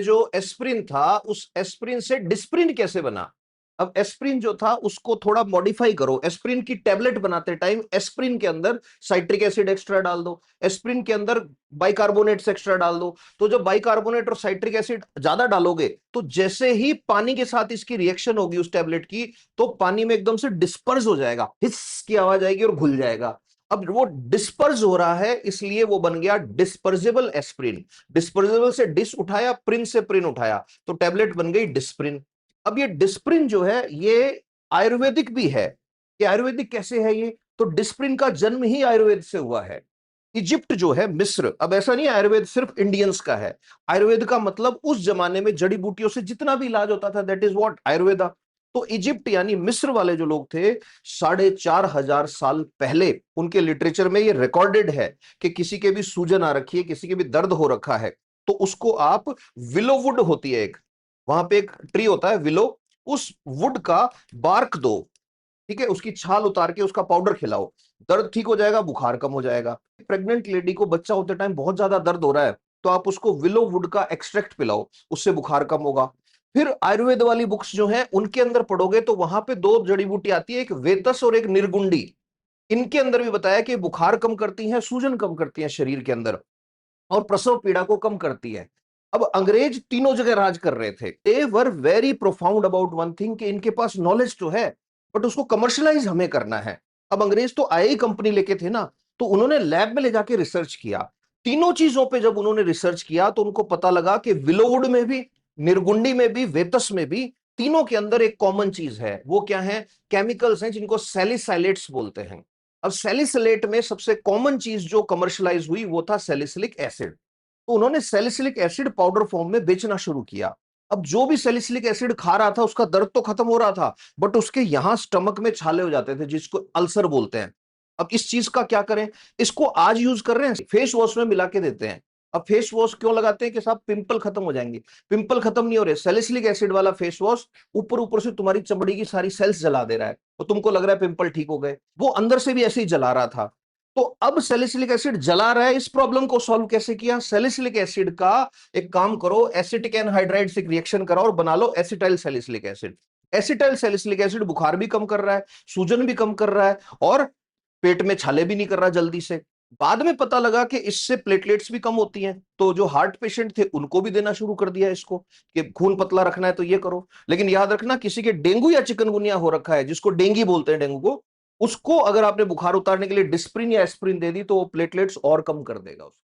जो एस्प्रिन था उस एस्प्रिन से डिस्प्रिन कैसे बना। अब एस्प्रिन जो था उसको थोड़ा मॉडिफाई करो। एस्प्रिन की टैबलेट बनाते टाइम एस्प्रिन के अंदर साइट्रिक एसिड एक्स्ट्रा डाल दो, एस्प्रिन के अंदर बाइकार्बोनेट्स एक्स्ट्रा डाल दो। तो जब बाइकार्बोनेट और साइट्रिक एसिड ज्यादा डालोगे तो जैसे ही पानी के साथ इसकी रिएक्शन होगी उस टैबलेट की, तो पानी में एकदम से डिस्पर्स हो जाएगा, हिस की आवाज आएगी और घुल जाएगा। अब वो डिस्पर्स हो रहा है इसलिए वो बन गया डिस्पर्जेबल एस्प्रिन। डिस्पर्जेबल से डिस उठाया, प्रिन से प्रिन उठाया, तो टैबलेट बन गई डिस्प्रिन। अब ये डिस्प्रिन जो है ये आयुर्वेदिक भी है। ये आयुर्वेदिक कैसे है ये? तो डिस्प्रिन का जन्म ही आयुर्वेद से हुआ है। इजिप्ट जो है, मिस्र, अब ऐसा नहीं आयुर्वेद सिर्फ इंडियंस का है। आयुर्वेद का मतलब उस जमाने में जड़ी बूटियों से जितना भी इलाज होता था, दैट इज व्हाट आयुर्वेदा। तो इजिप्ट यानी मिस्र वाले जो लोग थे, 4,500 साल पहले उनके लिटरेचर में ये रिकॉर्डेड है कि किसी के भी सूजन आ रखी है, किसी के भी दर्द हो रखा है, तो उसको आप, विलो वुड होती है एक, वहां पे एक ट्री होता है विलो, उस वुड का बार्क दो, ठीक है, उसकी छाल उतार के उसका पाउडर खिलाओ, दर्द ठीक हो जाएगा, बुखार कम हो जाएगा। प्रेग्नेंट लेडी को बच्चा होते टाइम बहुत ज्यादा दर्द हो रहा है, तो आप उसको विलो वुड का एक्सट्रैक्ट पिलाओ, उससे बुखार कम होगा। फिर आयुर्वेद वाली बुक्स जो हैं उनके अंदर पढ़ोगे तो वहां पे दो जड़ी बूटी आती है, एक वेतस और एक निर्गुंडी। इनके अंदर भी बताया कि बुखार कम करती हैं, सूजन कम करती हैं शरीर के अंदर, और प्रसव पीड़ा को कम करती है। अब अंग्रेज तीनों जगह राज कर रहे थे। They were very profound about one thing कि इनके पास नॉलेज तो है बट उसको कमर्शलाइज हमें करना है। अब अंग्रेज तो आई कंपनी लेके थे ना, तो उन्होंने लैब में ले जाके रिसर्च किया। तीनों चीजों पे जब उन्होंने रिसर्च किया तो उनको पता लगा कि विलोवुड में भी, निर्गुंडी में भी, वेतस में भी, तीनों के अंदर एक कॉमन चीज है। वो क्या है? केमिकल्स हैं जिनको सैलिसाइलेट्स बोलते हैं। अब सैलिसिलेट में सबसे कॉमन चीज जो कमर्शलाइज हुई वो था सैलिसिलिक एसिड। तो उन्होंने सैलिसिलिक एसिड पाउडर फॉर्म में बेचना शुरू किया। अब जो भी सैलिसिलिक एसिड खा रहा था उसका दर्द तो खत्म हो रहा था, बट उसके यहां स्टमक में छाले हो जाते थे जिसको अल्सर बोलते हैं। अब इस चीज का क्या करें? इसको आज यूज कर रहे हैं, फेस वॉश में मिला के देते हैं। अब फेस वॉश क्यों लगाते हैं? कि साहब पिंपल खत्म हो जाएंगे। पिंपल खत्म नहीं हो रहे, सैलिसिलिक एसिड वाला फेस वॉश ऊपर ऊपर से तुम्हारी चमड़ी की सारी सेल्स जला दे रहा है, तो तुमको लग रहा है पिंपल ठीक हो गए, वो अंदर से भी ऐसे ही जला रहा था। तो अब सैलिसिलिक एसिड जला रहा है, इस प्रॉब्लम को सॉल्व कैसे किया? सैलिसिलिक एसिड का एक काम करो, एसिटिक एनहाइड्राइड से रिएक्शन कराओ और बना लो acetyl salicylic acid. Acetyl salicylic acid बुखार भी कम कर रहा है, सूजन भी कम कर रहा है, और पेट में छाले भी नहीं कर रहा जल्दी से। बाद में पता लगा कि इससे प्लेटलेट्स भी कम होती हैं, तो जो हार्ट पेशेंट थे उनको भी देना शुरू कर दिया इसको, कि खून पतला रखना है तो ये करो। लेकिन याद रखना, किसी के डेंगू या चिकनगुनिया हो रखा है, जिसको डेंगी बोलते हैं डेंगू को, उसको अगर आपने बुखार उतारने के लिए डिस्प्रिन या एस्प्रिन दे दी तो वो प्लेटलेट्स और कम कर देगा उसको।